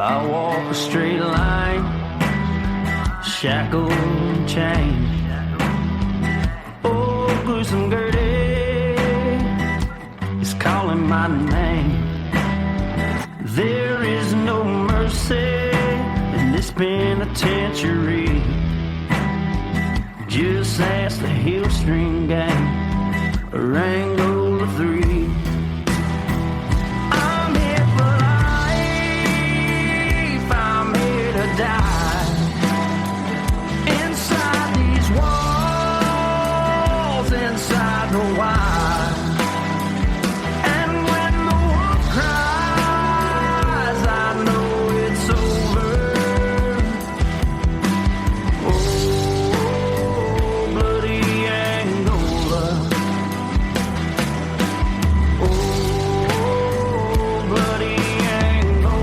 I walk a straight line, shackled and chained. Oh, gruesome Gertie is calling my name. There is no mercy in this penitentiary. Just ask the Hillstream Gang, or Angola 3. I'm here for life, I'm here to die. Inside these walls, inside the wire. And when the wolf cries, I know it's over. Oh, bloody Angola. Oh, bloody Angola.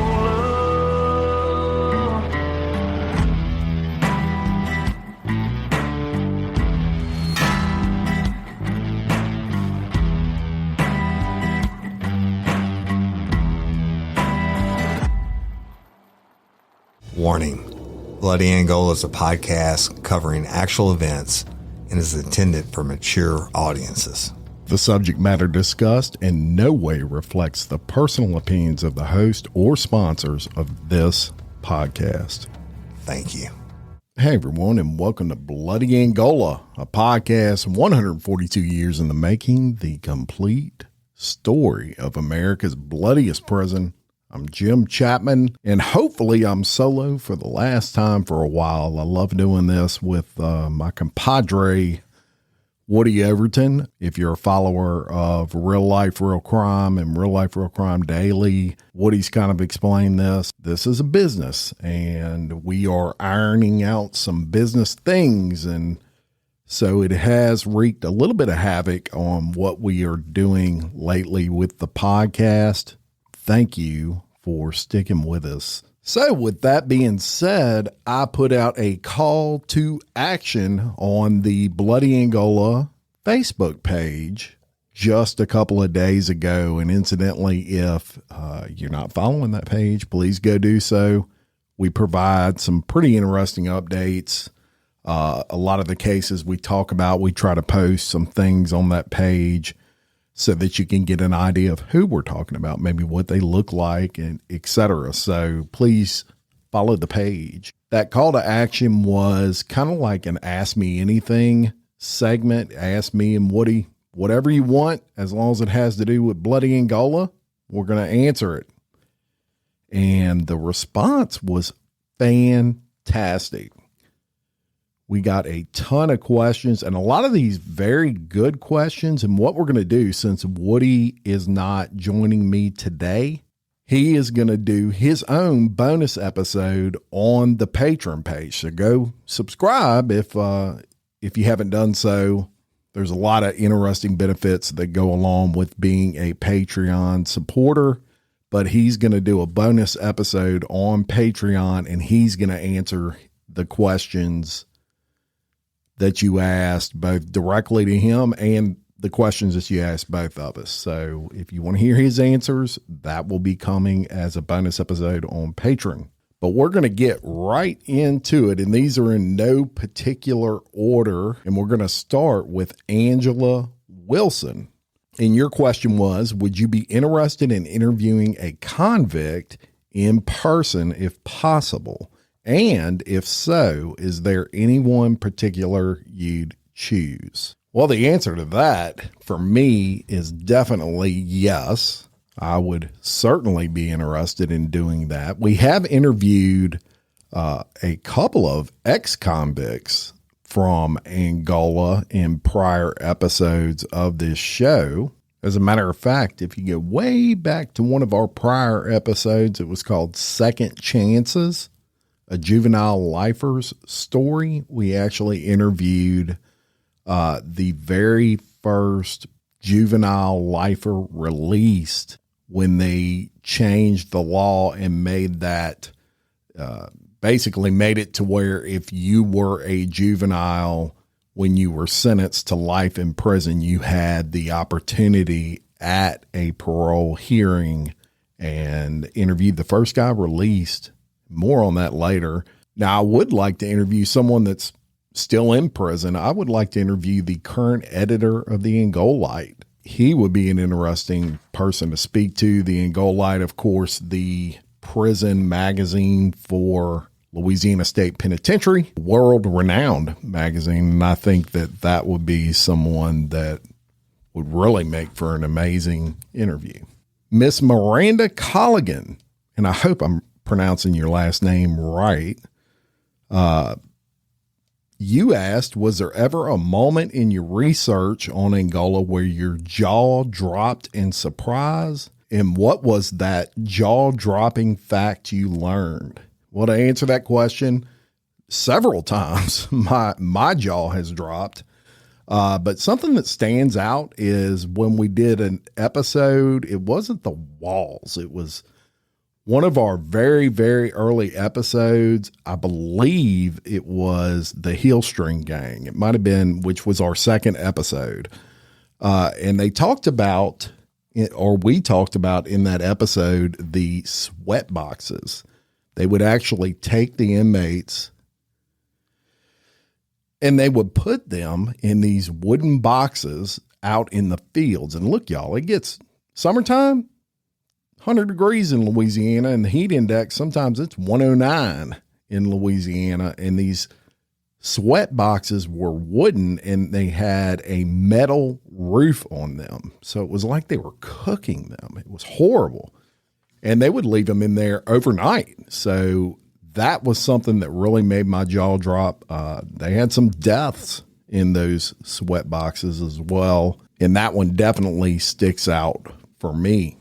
Warning. Bloody Angola is a podcast covering actual events and is intended for mature audiences. The subject matter discussed in no way reflects the personal opinions of the host or sponsors of this podcast. Thank you. Hey everyone, and welcome to Bloody Angola, a podcast 142 years in the making, the complete story of America's bloodiest prison. I'm Jim Chapman, and hopefully I'm solo for the last time for a while. I love doing this with my compadre, Woody Overton. If you're a follower of Real Life Real Crime and Real Life Real Crime Daily, Woody's kind of explained this. This is a business, and we are ironing out some business things, and so it has wreaked a little bit of havoc on what we are doing lately with the podcast. Thank you for sticking with us. So with that being said, I put out a call to action on the Bloody Angola Facebook page just a couple of days ago. And incidentally, if you're not following that page, please go do so. We provide some pretty interesting updates. A lot of the cases we talk about, we try to post some things on that page so that you can get an idea of who we're talking about, maybe what they look like, and et cetera. So please follow the page. That call to action was kind of like an Ask Me Anything segment. Ask me and Woody whatever you want, as long as it has to do with Bloody Angola, we're going to answer it. And the response was fantastic. We got a ton of questions, and a lot of these very good questions. And what we're going to do, since Woody is not joining me today, he is going to do his own bonus episode on the Patreon page. So go subscribe if you haven't done so. There's a lot of interesting benefits that go along with being a Patreon supporter, but he's going to do a bonus episode on Patreon, and he's going to answer the questions that you asked, both directly to him and the questions that you asked both of us. So if you want to hear his answers, that will be coming as a bonus episode on Patreon. But we're going to get right into it, and these are in no particular order, and we're going to start with Angela Wilson. And your question was, would you be interested in interviewing a convict in person if possible? And if so, is there anyone particular you'd choose? Well, the answer to that for me is definitely yes. I would certainly be interested in doing that. We have interviewed a couple of ex-convicts from Angola in prior episodes of this show. As a matter of fact, if you go way back to one of our prior episodes, it was called Second Chances, a juvenile lifer's story. We actually interviewed the very first juvenile lifer released when they changed the law and made that basically made it to where if you were a juvenile when you were sentenced to life in prison, you had the opportunity at a parole hearing and interviewed the first guy released. More on that later. Now, I would like to interview someone that's still in prison. I would like to interview the current editor of the Angolite. He would be an interesting person to speak to. The Angolite, of course, the prison magazine for Louisiana State Penitentiary, world-renowned magazine. And I think that would be someone that would really make for an amazing interview. Miss Miranda Colligan, and I hope I'm pronouncing your last name right. You asked, was there ever a moment in your research on Angola where your jaw dropped in surprise? And what was that jaw-dropping fact you learned? Well, to answer that question, several times my jaw has dropped. But something that stands out is when we did an episode, it wasn't the walls. It was one of our very, very early episodes. I believe it was the Heel String Gang. It might have been, which was our second episode. And they talked about, or we talked about in that episode, the sweat boxes. They would actually take the inmates and they would put them in these wooden boxes out in the fields. And look, y'all, it gets summertime, 100 degrees in Louisiana, and the heat index, sometimes it's 109 in Louisiana. And these sweat boxes were wooden and they had a metal roof on them. So it was like they were cooking them. It was horrible. And they would leave them in there overnight. So that was something that really made my jaw drop. They had some deaths in those sweat boxes as well. And that one definitely sticks out for me.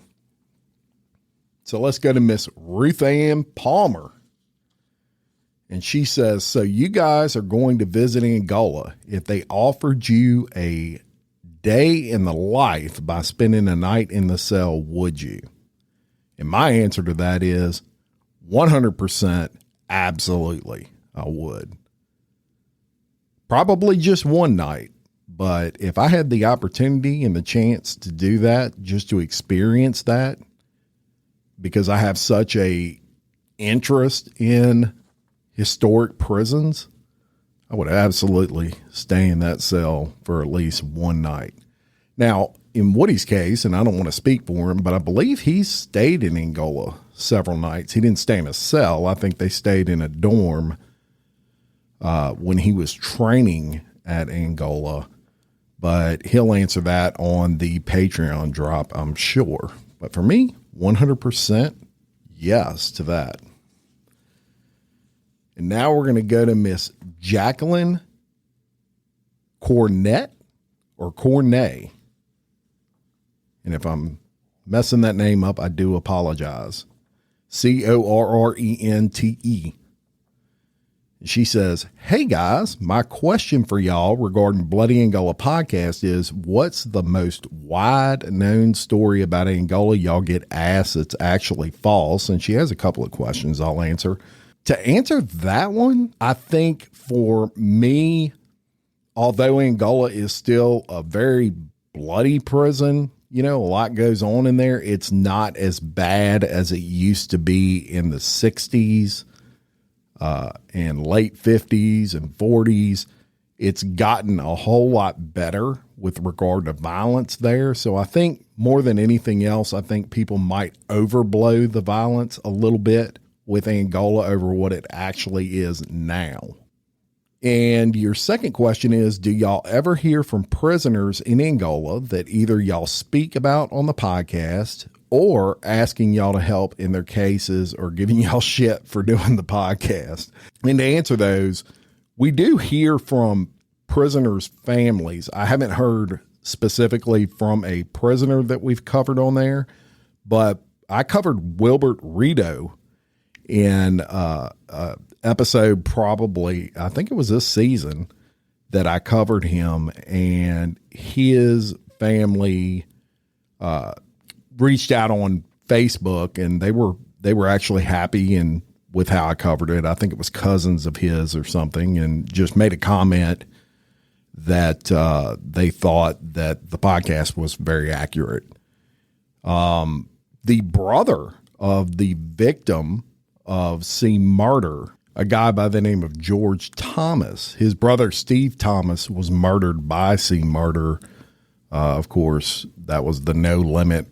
So let's go to Miss Ruth Ann Palmer. And she says, so you guys are going to visit Angola. If they offered you a day in the life by spending a night in the cell, would you? And my answer to that is 100% absolutely, I would. Probably just one night, but if I had the opportunity and the chance to do that, just to experience that, because I have such a interest in historic prisons, I would absolutely stay in that cell for at least one night. Now, in Woody's case, and I don't want to speak for him, but I believe he stayed in Angola several nights. He didn't stay in a cell. I think they stayed in a dorm when he was training at Angola, but he'll answer that on the Patreon drop, I'm sure. But for me, 100% yes to that. And now we're going to go to Miss Jacqueline Cornet or Cornet. And if I'm messing that name up, I do apologize. Corrente. She says, hey guys, my question for y'all regarding Bloody Angola podcast is, what's the most wide known story about Angola y'all get asked that's actually false? And she has a couple of questions I'll answer. To answer that one, I think for me, although Angola is still a very bloody prison, you know, a lot goes on in there. It's not as bad as it used to be in the 60s and late 50s and 40s. It's gotten a whole lot better with regard to violence there. So I think more than anything else, I think people might overblow the violence a little bit with Angola over what it actually is now. And your second question is, do y'all ever hear from prisoners in Angola that either y'all speak about on the podcast or asking y'all to help in their cases or giving y'all shit for doing the podcast? And to answer those, we do hear from prisoners' families. I haven't heard specifically from a prisoner that we've covered on there, but I covered Wilbert Rito in episode probably, I think it was this season that I covered him, and his family reached out on Facebook, and they were actually happy and with how I covered it. I think it was cousins of his or something, and just made a comment that they thought that the podcast was very accurate. the brother of the victim of C. Murder, a guy by the name of George Thomas. His brother, Steve Thomas, was murdered by C. Murder. Of course, that was the No Limit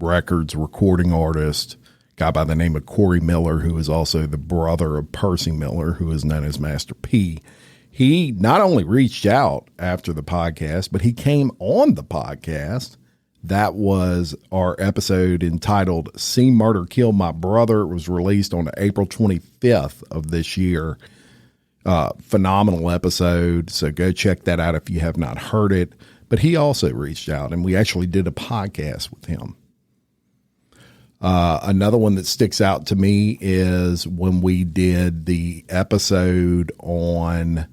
Records recording artist, guy by the name of Corey Miller, who is also the brother of Percy Miller, who is known as Master P. He not only reached out after the podcast, but he came on the podcast. That was our episode entitled "C. Murder Killed My Brother." It was released on April 25th of this year. Phenomenal episode. So go check that out if you have not heard it. But he also reached out, and we actually did a podcast with him. Another one that sticks out to me is when we did the episode on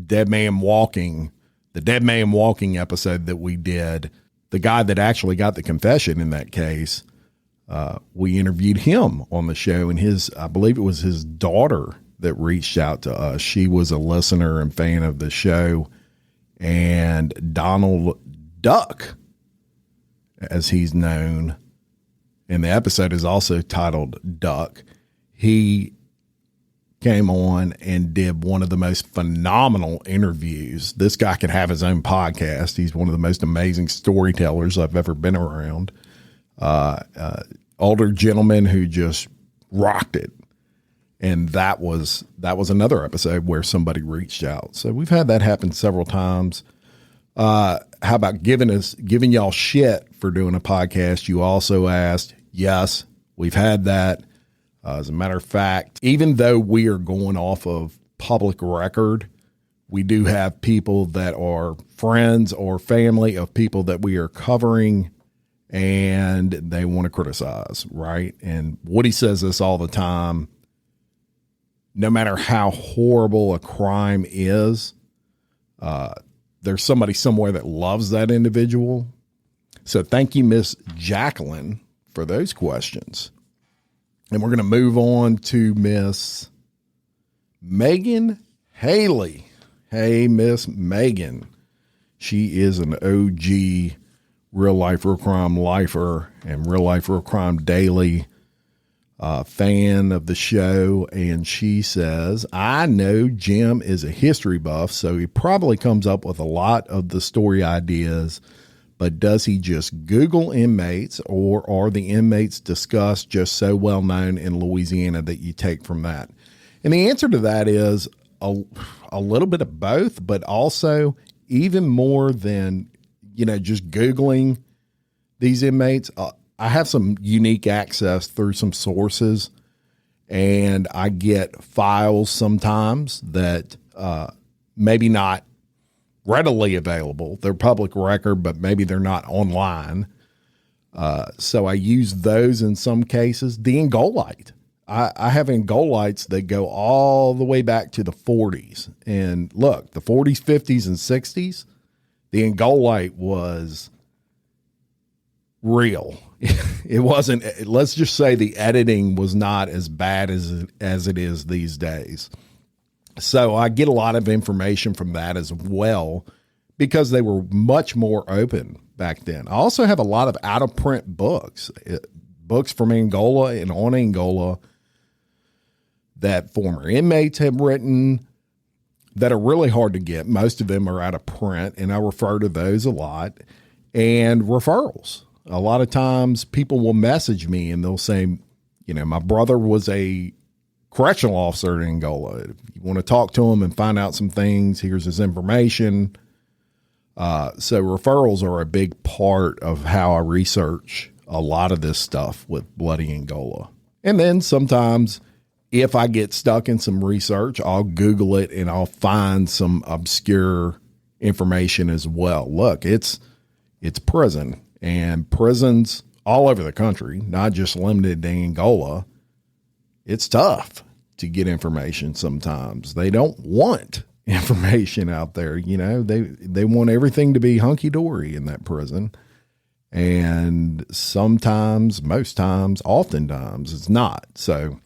Dead Man Walking, the Dead Man Walking episode that we did. The guy that actually got the confession in that case, we interviewed him on the show, and I believe it was his daughter that reached out to us. She was a listener and fan of the show, and Donald Duck, as he's known, and the episode is also titled Duck. He came on and did one of the most phenomenal interviews. This guy could have his own podcast. He's one of the most amazing storytellers I've ever been around. Older gentleman who just rocked it. And that was another episode where somebody reached out. So we've had that happen several times. How about giving y'all shit for doing a podcast? You also asked. Yes, we've had that. As a matter of fact, even though we are going off of public record, we do have people that are friends or family of people that we are covering, and they want to criticize, right? And Woody says this all the time. No matter how horrible a crime is, there's somebody somewhere that loves that individual. So thank you, Miss Jacqueline, for those questions. And we're going to move on to Miss Megan Haley. Hey, Miss Megan. She is an OG Real Life Real Crime lifer and Real Life Real Crime Daily fan of the show. And she says, I know Jim is a history buff, so he probably comes up with a lot of the story ideas. But does he just Google inmates, or are the inmates discussed just so well known in Louisiana that you take from that? And the answer to that is a little bit of both, but also even more than, just Googling these inmates. I have some unique access through some sources, and I get files sometimes that maybe not readily available. They're public record, but maybe they're not online. So I use those in some cases. The Angolite. I have Angolites that go all the way back to the 40s. And look, the 40s, 50s, and 60s, the Angolite was real. It wasn't, let's just say the editing was not as bad as it is these days. So I get a lot of information from that as well, because they were much more open back then. I also have a lot of out-of-print books from Angola and on Angola that former inmates have written that are really hard to get. Most of them are out of print, and I refer to those a lot. And referrals. A lot of times people will message me and they'll say, my brother was a correctional officer in Angola. If you want to talk to him and find out some things, here's his information. So referrals are a big part of how I research a lot of this stuff with Bloody Angola. And then sometimes if I get stuck in some research, I'll Google it and I'll find some obscure information as well. Look, it's prison, and prisons all over the country, not just limited to Angola. It's tough to get information sometimes. They don't want information out there. They want everything to be hunky-dory in that prison. And sometimes, most times, oftentimes, it's not. So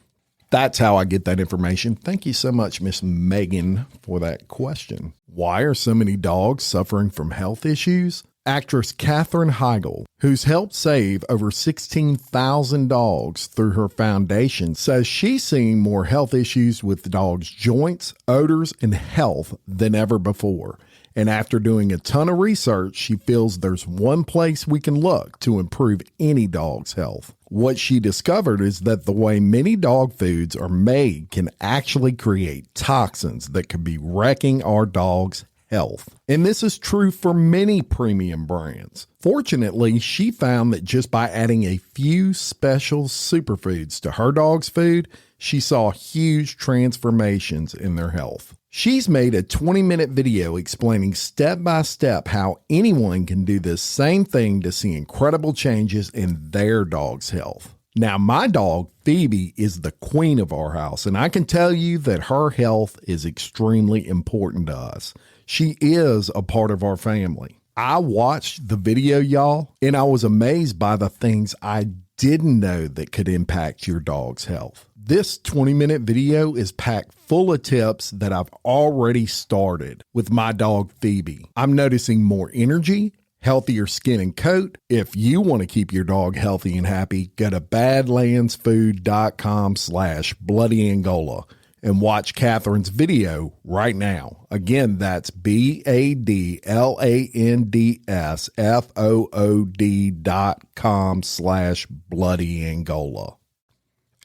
that's how I get that information. Thank you so much, Miss Megan, for that question. Why are so many dogs suffering from health issues? Actress Katherine Heigl, who's helped save over 16,000 dogs through her foundation, says she's seeing more health issues with the dogs' joints, odors, and health than ever before. And after doing a ton of research, she feels there's one place we can look to improve any dog's health. What she discovered is that the way many dog foods are made can actually create toxins that could be wrecking our dog's health. And this is true for many premium brands. Fortunately, she found that just by adding a few special superfoods to her dog's food, she saw huge transformations in their health. She's made a 20-minute video explaining step by step how anyone can do this same thing to see incredible changes in their dog's health. Now, my dog, Phoebe, is the queen of our house, and I can tell you that her health is extremely important to us. She is a part of our family. I watched the video, y'all, and I was amazed by the things I didn't know that could impact your dog's health. This 20-minute video is packed full of tips that I've already started with my dog, Phoebe. I'm noticing more energy, healthier skin and coat. If you want to keep your dog healthy and happy, go to badlandsfood.com/BloodyAngola and watch Katherine's video right now. Again, that's BADLANDSFOOD.com/BloodyAngola.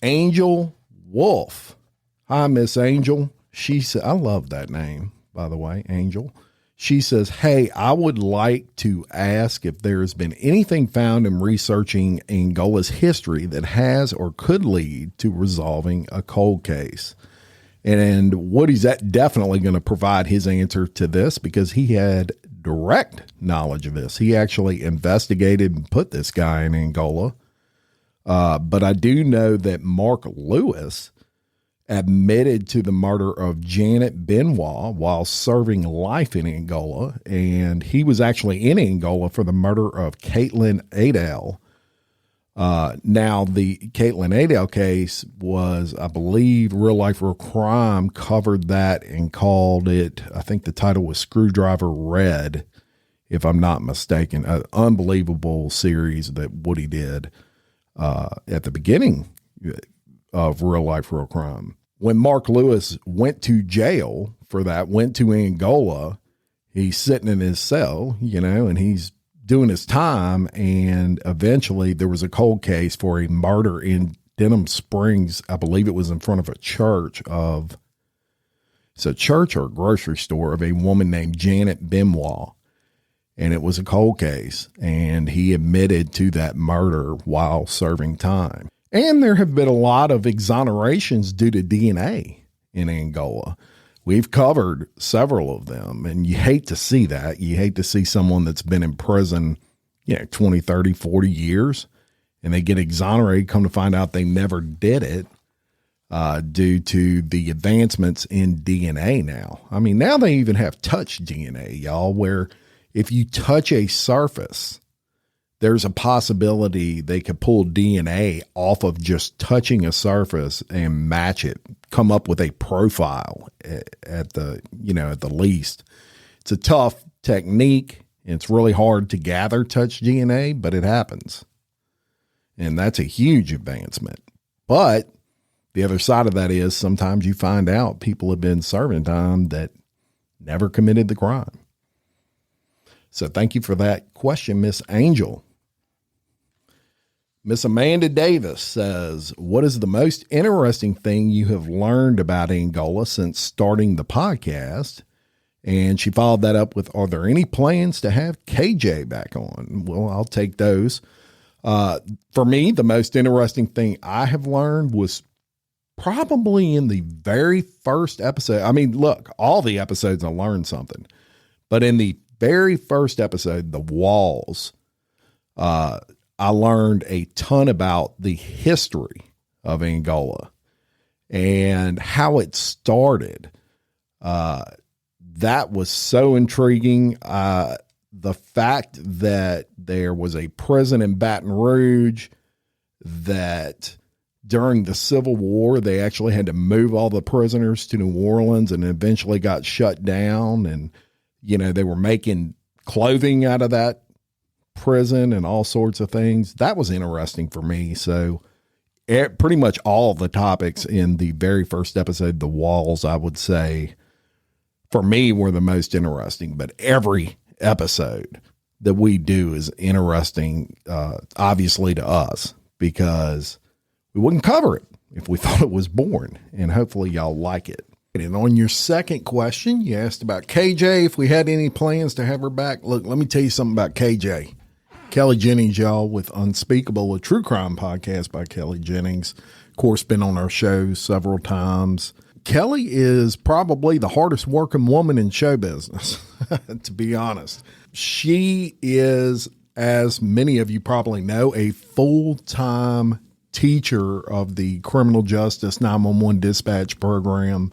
Angel Wolf. Hi, Miss Angel. She said, I love that name, by the way, Angel. She says, hey, I would like to ask if there has been anything found in researching Angola's history that has or could lead to resolving a cold case. And Woody's definitely going to provide his answer to this because he had direct knowledge of this. He actually investigated and put this guy in Angola. But I do know that Mark Lewis admitted to the murder of Janet Benoit while serving life in Angola. And he was actually in Angola for the murder of Caitlin Adele. Now, the Caitlin Adele case was, I believe, Real Life Real Crime covered that and called it, I think the title was Screwdriver Red, if I'm not mistaken. An unbelievable series that Woody did at the beginning of Real Life Real Crime. When Mark Lewis went to jail for that, went to Angola, he's sitting in his cell, and he's doing his time. And eventually there was a cold case for a murder in Denham Springs. I believe it was in front of a church it's a church or a grocery store of a woman named Janet Benoit. And it was a cold case, and he admitted to that murder while serving time. And there have been a lot of exonerations due to DNA in Angola. We've covered several of them, and you hate to see that. You hate to see someone that's been in prison, 20, 30, 40 years, and they get exonerated, come to find out they never did it due to the advancements in DNA now. I mean, now they even have touch DNA, y'all, where if you touch a surface, there's a possibility they could pull DNA off of just touching a surface and match it, come up with a profile at the least. It's a tough technique. It's really hard to gather touch DNA, but it happens. And that's a huge advancement. But the other side of that is sometimes you find out people have been serving time that never committed the crime. So thank you for that question, Miss Angel. Miss Amanda Davis says, what is the most interesting thing you have learned about Angola since starting the podcast? And she followed that up with, are there any plans to have KJ back on? Well, I'll take those. For me, the most interesting thing I have learned was probably in the very first episode. I mean, look, all the episodes I learned something, but in the very first episode, The Walls, I learned a ton about the history of Angola and how it started. That was so intriguing. The fact that there was a prison in Baton Rouge that during the Civil War, they actually had to move all the prisoners to New Orleans and eventually got shut down. And, they were making clothing out of that prison and all sorts of things. That was interesting for me. So pretty much all the topics in the very first episode, The Walls, I would say for me were the most interesting, but every episode that we do is interesting, obviously to us, because we wouldn't cover it if we thought it was boring, and hopefully y'all like it. And on your second question, you asked about KJ, if we had any plans to have her back. Look, let me tell you something about KJ. Kelly Jennings, y'all, with Unspeakable, a true crime podcast by Kelly Jennings. Of course, been on our show several times. Kelly is probably the hardest working woman in show business, to be honest. She is, as many of you probably know, a full-time teacher of the criminal justice 911 dispatch program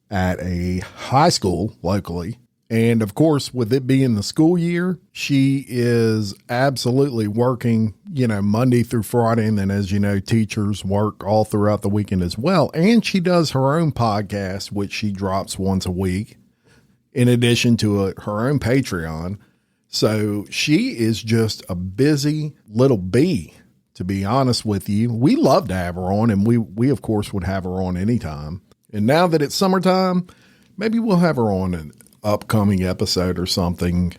at a high school locally. And of course, with it being the school year, she is absolutely working, Monday through Friday. And then, as you know, teachers work all throughout the weekend as well. And she does her own podcast, which she drops once a week, in addition to her own Patreon. So she is just a busy little bee, to be honest with you. We love to have her on, and we of course would have her on anytime. And now that it's summertime, maybe we'll have her on an upcoming episode or something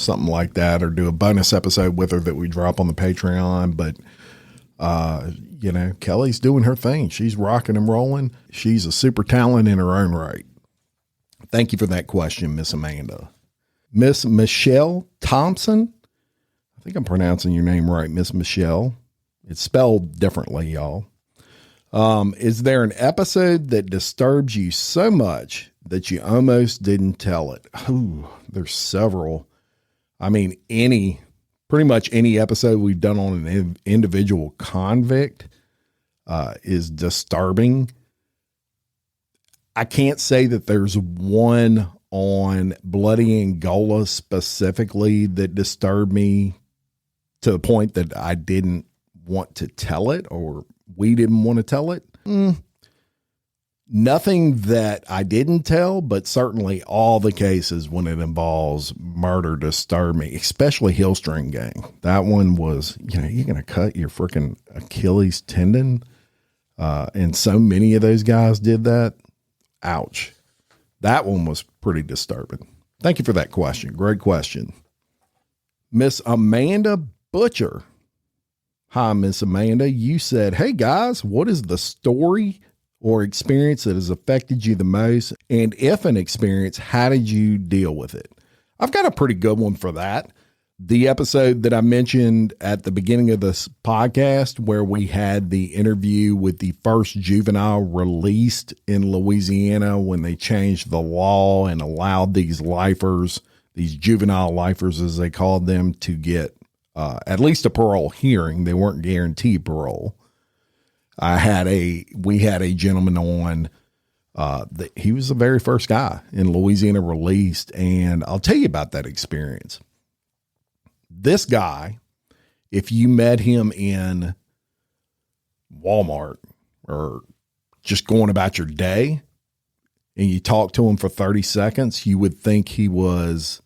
like that, or do a bonus episode with her that we drop on the Patreon. But, Kelly's doing her thing. She's rocking and rolling. She's a super talent in her own right. Thank you for that question, Miss Amanda. Miss Michelle Thompson. I think I'm pronouncing your name right, Miss Michelle. It's spelled differently, y'all. Is there an episode that disturbs you so much that you almost didn't tell it? Ooh, there's several. I mean, pretty much any episode we've done on an individual convict is disturbing. I can't say that there's one on Bloody Angola specifically that disturbed me to the point that I didn't want to tell it, or we didn't want to tell it. Nothing that I didn't tell, but certainly all the cases when it involves murder disturb me, especially Hill String Gang. That one was, you're going to cut your freaking Achilles tendon. And so many of those guys did that. Ouch. That one was pretty disturbing. Thank you for that question. Great question. Miss Amanda Butcher. Hi, Miss Amanda. You said, hey guys, what is the story or experience that has affected you the most? And if an experience, how did you deal with it? I've got a pretty good one for that. The episode that I mentioned at the beginning of this podcast, where we had the interview with the first juvenile released in Louisiana when they changed the law and allowed these lifers, these juvenile lifers as they called them, to get at least a parole hearing. They weren't guaranteed parole. We had a gentleman on, he was the very first guy in Louisiana released. And I'll tell you about that experience. This guy, if you met him in Walmart or just going about your day and you talked to him for 30 seconds, you would think he was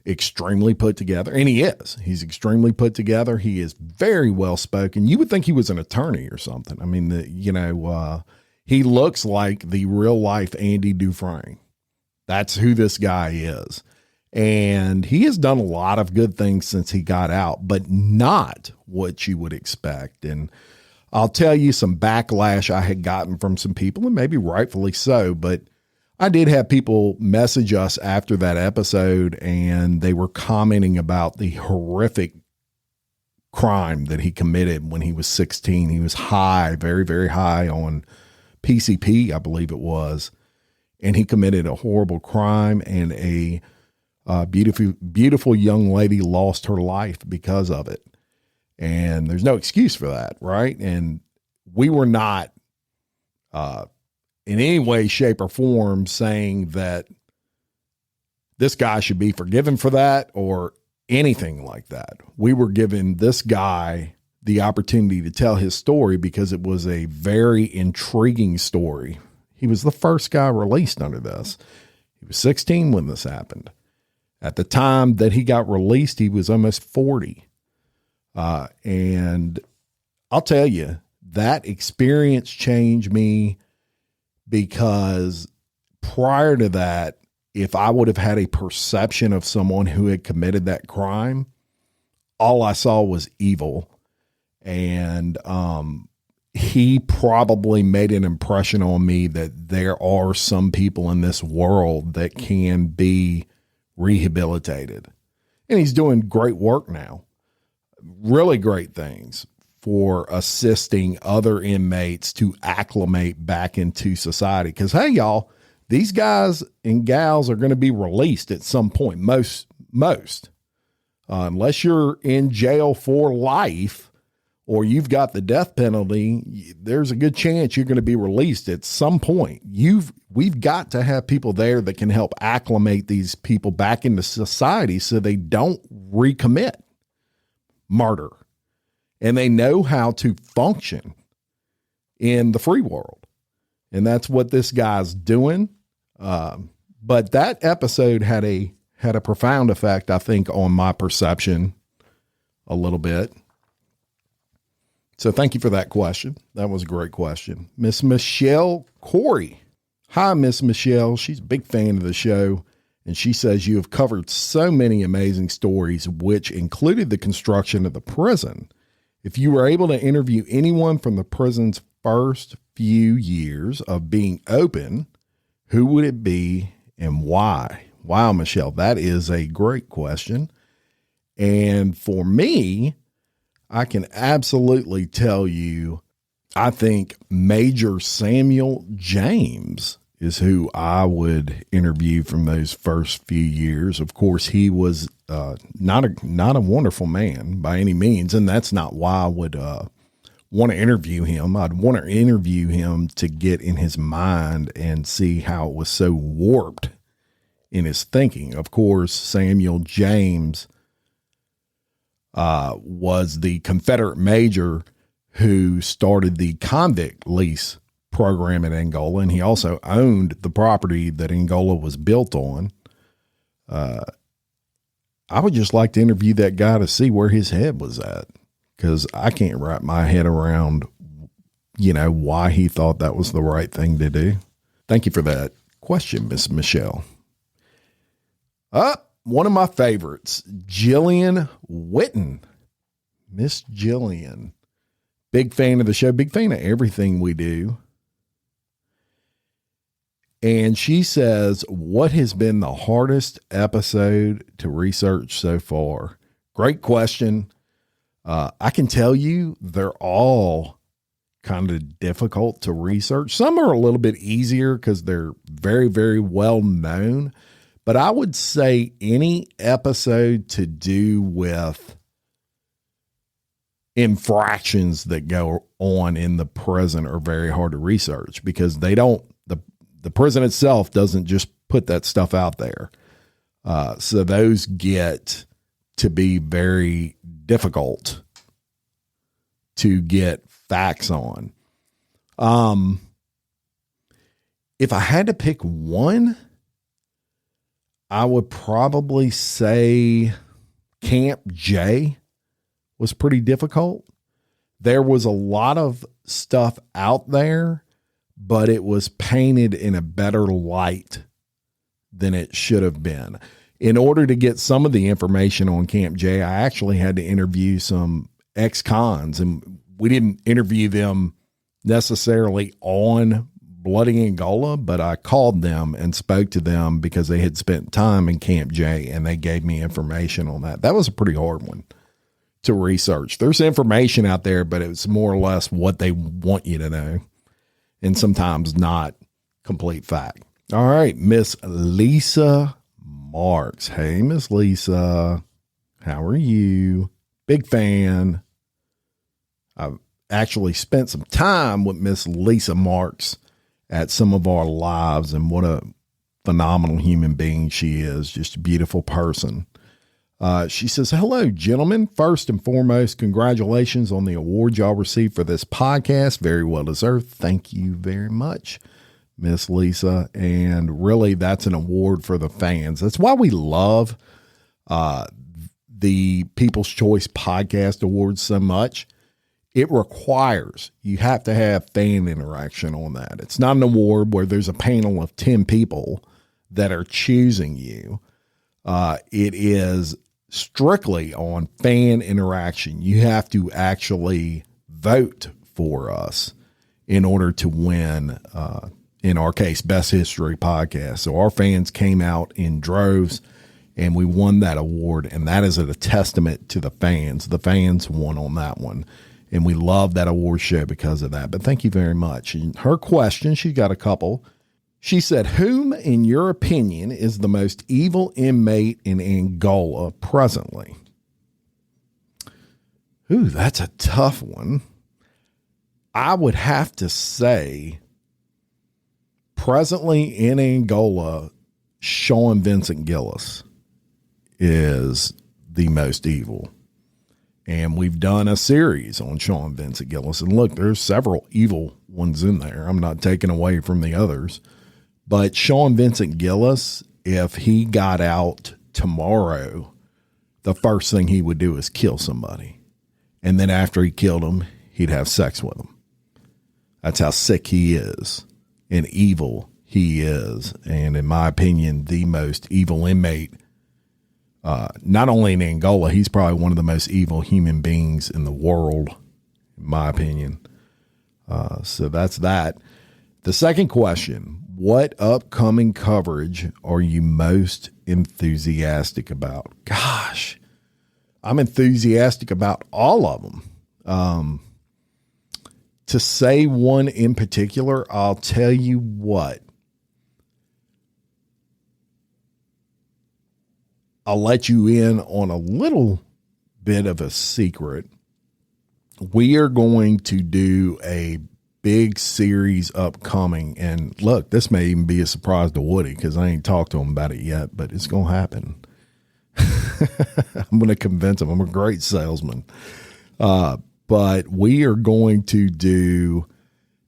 extremely put together. And he is. He's extremely put together. He is very well spoken. You would think he was an attorney or something. I mean, he looks like the real life Andy Dufresne. That's who this guy is. And he has done a lot of good things since he got out, but not what you would expect. And I'll tell you some backlash I had gotten from some people, and maybe rightfully so, but I did have people message us after that episode, and they were commenting about the horrific crime that he committed when he was 16. He was high, very, very high on PCP, I believe it was. And he committed a horrible crime, and a beautiful young lady lost her life because of it. And there's no excuse for that, right? And we were not in any way, shape, or form saying that this guy should be forgiven for that or anything like that. We were giving this guy the opportunity to tell his story because it was a very intriguing story. He was the first guy released under this. He was 16 when this happened. At the time that he got released, he was almost 40. And I'll tell you, that experience changed me, because prior to that, if I would have had a perception of someone who had committed that crime, all I saw was evil. And he probably made an impression on me that there are some people in this world that can be rehabilitated. And he's doing great work now. Really great things for assisting other inmates to acclimate back into society. Because, hey, y'all, these guys and gals are going to be released at some point. Most, unless you're in jail for life or you've got the death penalty, there's a good chance you're going to be released at some point. We've got to have people there that can help acclimate these people back into society so they don't recommit murder, and they know how to function in the free world. And that's what this guy's doing. But that episode had a profound effect, I think, on my perception a little bit. So thank you for that question. That was a great question. Miss Michelle Corey. Hi, Miss Michelle. She's a big fan of the show. And she says, you have covered so many amazing stories, which included the construction of the prison. If you were able to interview anyone from the prison's first few years of being open, who would it be and why? Wow, Michelle, that is a great question. And for me, I can absolutely tell you, I think Major Samuel James is who I would interview from those first few years. Of course, he was not a wonderful man by any means, and that's not why I would want to interview him. I'd want to interview him to get in his mind and see how it was so warped in his thinking. Of course, Samuel James was the Confederate major who started the convict lease program in Angola, and he also owned the property that Angola was built on. I would just like to interview that guy to see where his head was at, because I can't wrap my head around, why he thought that was the right thing to do. Thank you for that question, Miss Michelle. One of my favorites, Jillian Witten. Miss Jillian. Big fan of the show, big fan of everything we do. And she says, what has been the hardest episode to research so far? Great question. I can tell you they're all kind of difficult to research. Some are a little bit easier because they're very, very well known. But I would say any episode to do with infractions that go on in the prison are very hard to research, because the prison itself doesn't just put that stuff out there. So those get to be very difficult to get facts on. If I had to pick one, I would probably say Camp J was pretty difficult. There was a lot of stuff out there, but it was painted in a better light than it should have been. In order to get some of the information on Camp J, I actually had to interview some ex-cons, and we didn't interview them necessarily on Bloody Angola, but I called them and spoke to them because they had spent time in Camp J, and they gave me information on that. That was a pretty hard one to research. There's information out there, but it's more or less what they want you to know, and sometimes not complete fact. All right, Miss Lisa Marks. Hey, Miss Lisa, how are you? Big fan. I've actually spent some time with Miss Lisa Marks at some of our lives, and what a phenomenal human being she is. Just a beautiful person. She says, hello, gentlemen. First and foremost, congratulations on the award y'all received for this podcast. Very well deserved. Thank you very much. Miss Lisa. And really, that's an award for the fans. That's why we love the People's Choice Podcast Awards so much. It requires you have to have fan interaction on that. It's not an award where there's a panel of 10 people that are choosing you. It is strictly on fan interaction. You have to actually vote for us in order to win, in our case, Best History Podcast. So our fans came out in droves and we won that award. And that is a testament to the fans. The fans won on that one. And we love that award show because of that. But thank you very much. And her question, she got a couple. She said, whom, in your opinion, is the most evil inmate in Angola presently? Ooh, that's a tough one. I would have to say, presently in Angola, Sean Vincent Gillis is the most evil. And we've done a series on Sean Vincent Gillis. And look, there's several evil ones in there. I'm not taking away from the others. But Sean Vincent Gillis, if he got out tomorrow, the first thing he would do is kill somebody. And then after he killed them, he'd have sex with them. That's how sick he is and evil he is. And in my opinion, the most evil inmate. Not only in Angola, he's probably one of the most evil human beings in the world, in my opinion. So that's that. The second question, what upcoming coverage are you most enthusiastic about? Gosh, I'm enthusiastic about all of them. To say one in particular, I'll tell you what. I'll let you in on a little bit of a secret. We are going to do a big series upcoming. And look, this may even be a surprise to Woody because I ain't talked to him about it yet, but it's going to happen. I'm going to convince him. I'm a great salesman. But we are going to do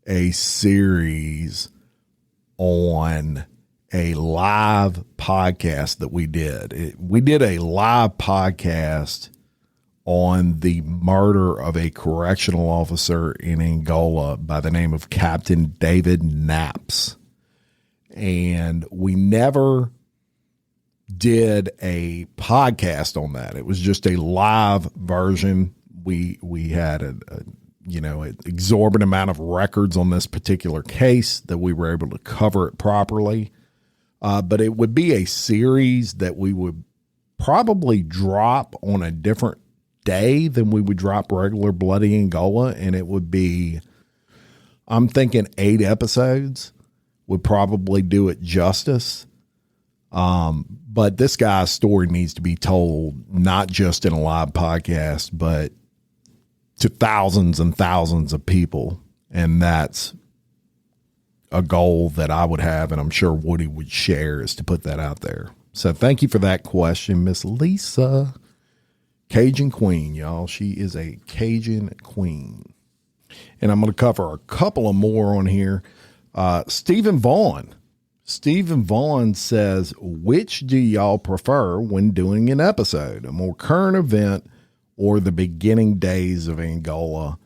a series on a live podcast that we did. We did a live podcast on the murder of a correctional officer in Angola by the name of Captain David Knaps. And we never did a podcast on that. It was just a live version. We had an exorbitant amount of records on this particular case that we were able to cover it properly. But it would be a series that we would probably drop on a different day than we would drop regular Bloody Angola. And it would be, I'm thinking 8 episodes would probably do it justice. But this guy's story needs to be told, not just in a live podcast, but to thousands and thousands of people. And that's a goal that I would have, and I'm sure Woody would share, is to put that out there. So thank you for that question, Miss Lisa. Cajun Queen, y'all. She is a Cajun Queen. And I'm going to cover a couple of more on here. Stephen Vaughn. Stephen Vaughn says, which do y'all prefer when doing an episode? A more current event or the beginning days of Angola?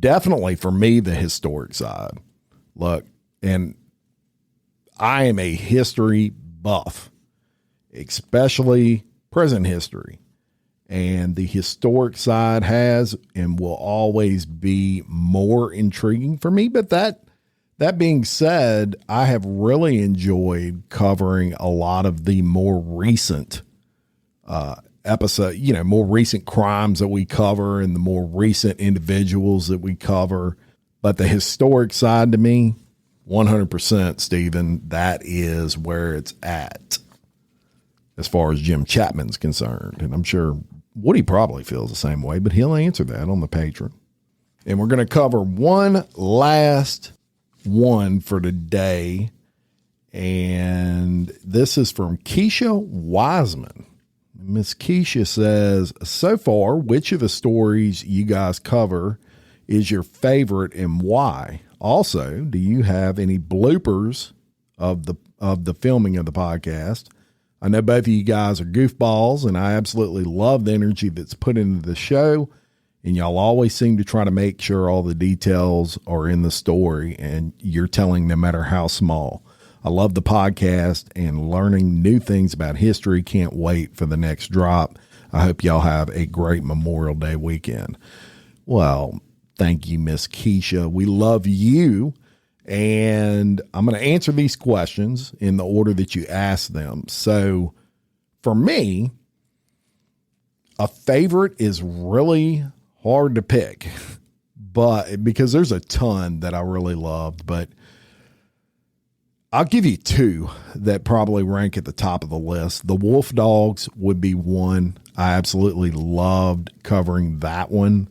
Definitely for me, the historic side. Look, and I am a history buff, especially prison history. And the historic side has and will always be more intriguing for me. But that being said, I have really enjoyed covering a lot of the more recent more recent crimes that we cover and the more recent individuals that we cover. But the historic side to me, 100%, Stephen, that is where it's at as far as Jim Chapman's concerned. And I'm sure Woody probably feels the same way, but he'll answer that on the Patreon. And we're going to cover one last one for today. And this is from Keisha Wiseman. Miss Keisha says, so far, which of the stories you guys cover is your favorite and why? Also, do you have any bloopers of the filming of the podcast? I know both of you guys are goofballs, and I absolutely love the energy that's put into the show. And y'all always seem to try to make sure all the details are in the story and you're telling no matter how small. I love the podcast and learning new things about history. Can't wait for the next drop. I hope y'all have a great Memorial Day weekend. Well, thank you, Miss Keisha. We love you. And I'm going to answer these questions in the order that you asked them. So for me, a favorite is really hard to pick, but because there's a ton that I really loved, but I'll give you two that probably rank at the top of the list. The Wolf Dogs would be one. I absolutely loved covering that one.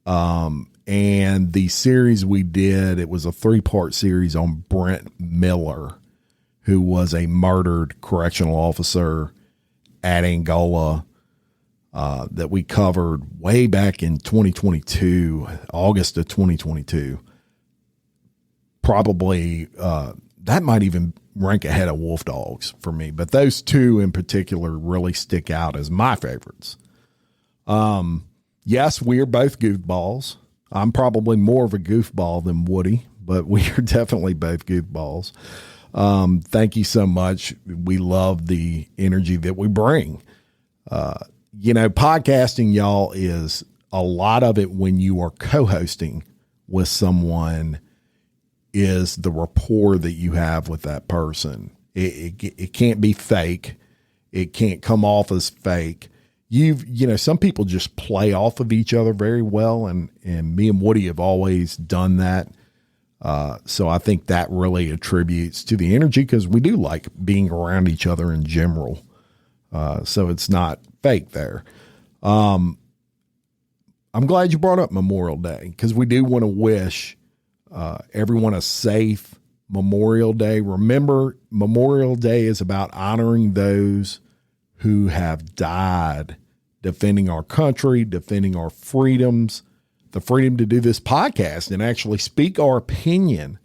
And the series we did, it was a 3-part series on Brent Miller, who was a murdered correctional officer at Angola, that we covered way back in 2022, August of 2022. Probably, that might even rank ahead of Wolf Dogs for me, but those two in particular really stick out as my favorites. Yes, we are both goofballs. I'm probably more of a goofball than Woody, but we are definitely both goofballs. Thank you so much. We love the energy that we bring. Podcasting, y'all, is a lot of it when you are co-hosting with someone is the rapport that you have with that person. It can't be fake. It can't come off as fake. Some people just play off of each other very well. And me and Woody have always done that. So I think that really attributes to the energy because we do like being around each other in general. So it's not fake there. I'm glad you brought up Memorial Day because we do want to wish everyone a safe Memorial Day. Remember, Memorial Day is about honoring those who have died defending our country, defending our freedoms, the freedom to do this podcast and actually speak our opinion.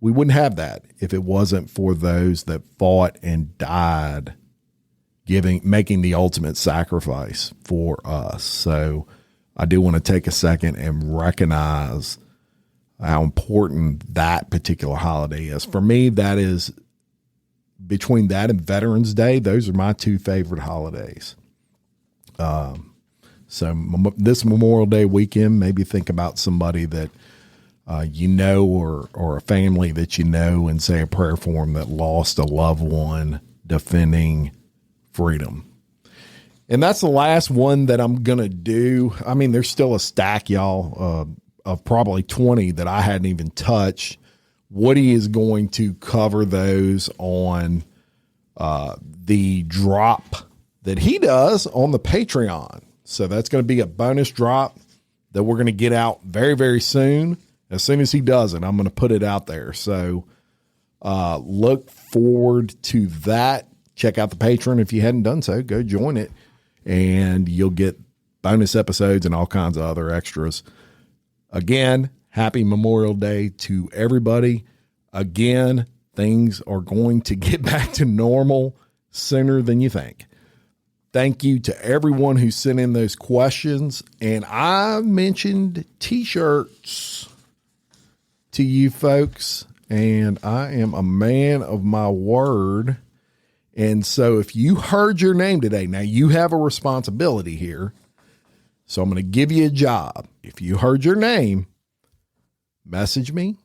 We wouldn't have that if it wasn't for those that fought and died, making the ultimate sacrifice for us. So I do want to take a second and recognize how important that particular holiday is. For me, that is between that and Veterans Day. Those are my two favorite holidays. So this Memorial Day weekend, maybe think about somebody that or a family that and say a prayer for them that lost a loved one defending freedom. And that's the last one that I'm going to do. I mean, there's still a stack, y'all, of probably 20 that I hadn't even touched. Woody is going to cover those on the drop that he does on the Patreon. So that's going to be a bonus drop that we're going to get out very, very soon. As soon as he does it, I'm going to put it out there. So look forward to that. Check out the Patreon. If you hadn't done so, go join it. And you'll get bonus episodes and all kinds of other extras. Again, happy Memorial Day to everybody. Again, things are going to get back to normal sooner than you think. Thank you to everyone who sent in those questions. And I mentioned T-shirts to you folks, and I am a man of my word. And so if you heard your name today, now you have a responsibility here. So I'm going to give you a job. If you heard your name, message me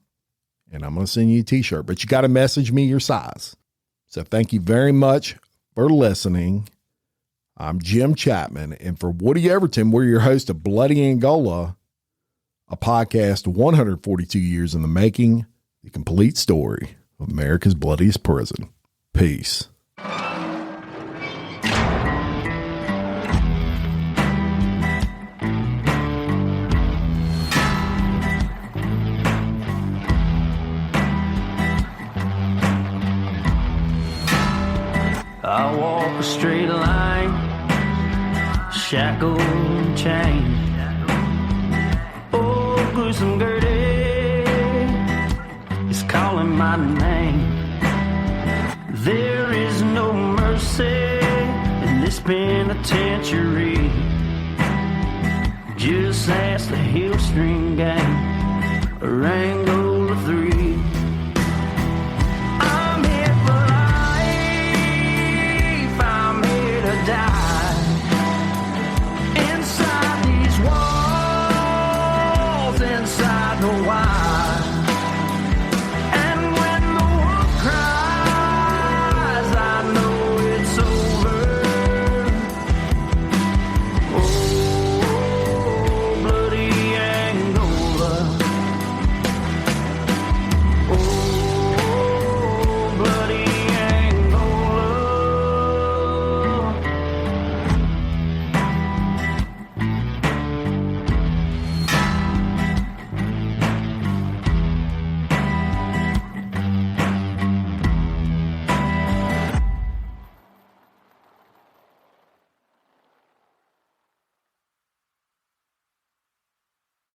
and I'm going to send you a T-shirt, but you got to message me your size. So thank you very much for listening. I'm Jim Chapman, and for Woody Everton, we're your host of Bloody Angola, a podcast 142 years in the making, the complete story of America's bloodiest prison. Peace. I walk a straight line, shackled and chained. Oh, gruesome Gertie, my name. There is no mercy in this penitentiary. Just ask the Hill String Gang, or Angola 3. I'm here for life, I'm here to die. Inside these walls, inside the wire.